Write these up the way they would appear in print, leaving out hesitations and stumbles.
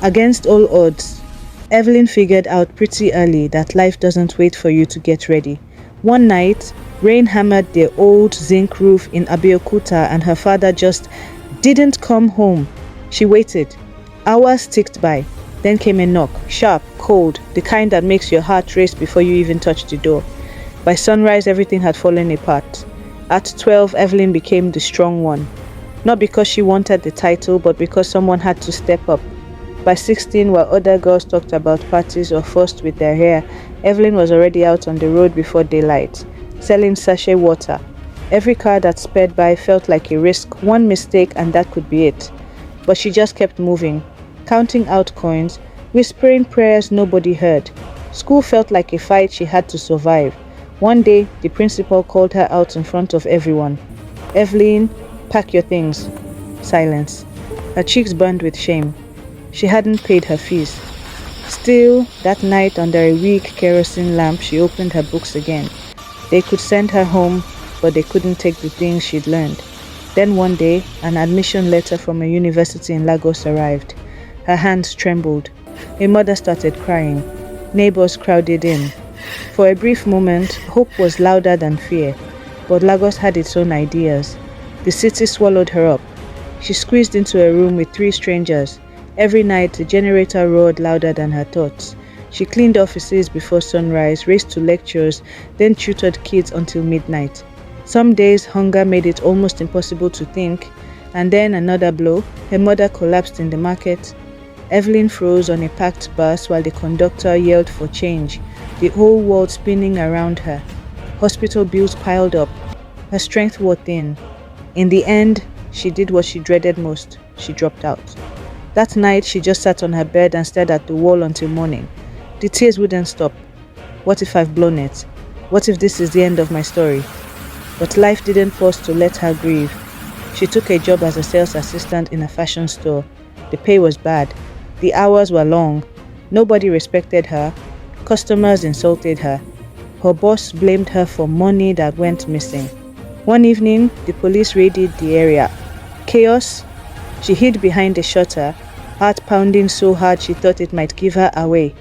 Against all odds, Evelyn figured out pretty early that life doesn't wait for you to get ready. One night, rain hammered the old zinc roof in Abeokuta and her father just didn't come home. She waited. Hours ticked by. Then came a knock, sharp, cold, the kind that makes your heart race before you even touch the door. By sunrise, everything had fallen apart. At 12, Evelyn became the strong one. Not because she wanted the title, but because someone had to step up. By 16, while other girls talked about parties or fussed with their hair, Evelyn was already out on the road before daylight, selling sachet water. Every car that sped by felt like a risk, one mistake and that could be it. But she just kept moving, counting out coins, whispering prayers nobody heard. School felt like a fight she had to survive. One day, the principal called her out in front of everyone. "Evelyn, pack your things." Silence. Her cheeks burned with shame. She hadn't paid her fees. Still, that night under a weak kerosene lamp, she opened her books again. They could send her home, but they couldn't take the things she'd learned. Then one day, an admission letter from a university in Lagos arrived. Her hands trembled. A mother started crying. Neighbors crowded in. For a brief moment, hope was louder than fear, but Lagos had its own ideas. The city swallowed her up. She squeezed into a room with 3 strangers. Every night, the generator roared louder than her thoughts. She cleaned offices before sunrise, raced to lectures, then tutored kids until midnight. Some days, hunger made it almost impossible to think, and then another blow. Her mother collapsed in the market. Evelyn froze on a packed bus while the conductor yelled for change, the whole world spinning around her. Hospital bills piled up. Her strength wore thin. In the end, she did what she dreaded most. She dropped out. That night, she just sat on her bed and stared at the wall until morning. The tears wouldn't stop. What if I've blown it? What if this is the end of my story? But life didn't pause to let her grieve. She took a job as a sales assistant in a fashion store. The pay was bad. The hours were long. Nobody respected her. Customers insulted her. Her boss blamed her for money that went missing. One evening, the police raided the area. Chaos. She hid behind a shutter, heart pounding so hard she thought it might give her away.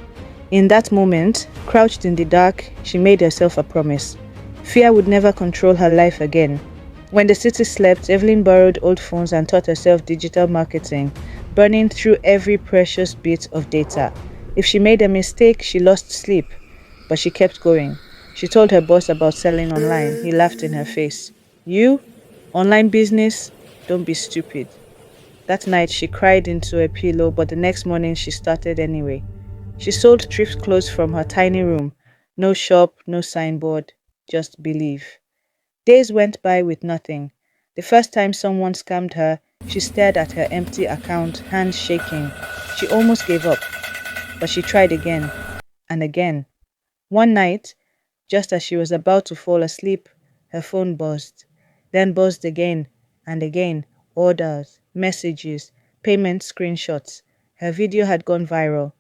In that moment, crouched in the dark, she made herself a promise. Fear would never control her life again. When the city slept, Evelyn borrowed old phones and taught herself digital marketing, burning through every precious bit of data. If she made a mistake, she lost sleep. But she kept going. She told her boss about selling online. He laughed in her face. "You? Online business? Don't be stupid." That night, she cried into a pillow, but the next morning she started anyway. She sold thrift clothes from her tiny room. No shop, no signboard, just believe. Days went by with nothing. The first time someone scammed her, she stared at her empty account, hands shaking. She almost gave up, but she tried again and again. One night, just as she was about to fall asleep, her phone buzzed, then buzzed again and again. Orders, messages, payment screenshots. Her video had gone viral.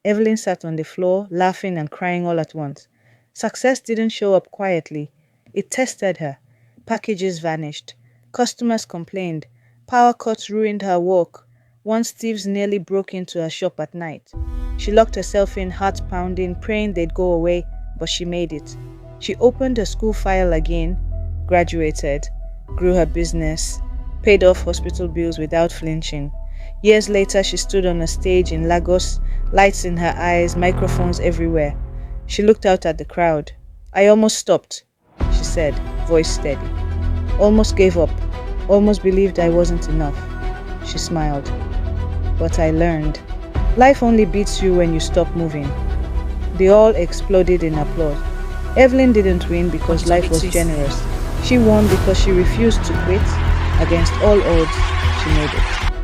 Evelyn sat on the floor, laughing and crying all at once. Success didn't show up quietly. It tested her. Packages vanished. Customers complained. Power cuts ruined her work. Once thieves nearly broke into her shop at night. She locked herself in, heart pounding, praying they'd go away, but she made it. She opened her school file again, graduated, grew her business, paid off hospital bills without flinching. Years later, she stood on a stage in Lagos, lights in her eyes, microphones everywhere. She looked out at the crowd. "I almost stopped," she said, voice steady. "Almost gave up. Almost believed I wasn't enough." She smiled. "But I learned. Life only beats you when you stop moving." They all exploded in applause. Evelyn didn't win because life was generous. She won because she refused to quit. Against all odds, she made it.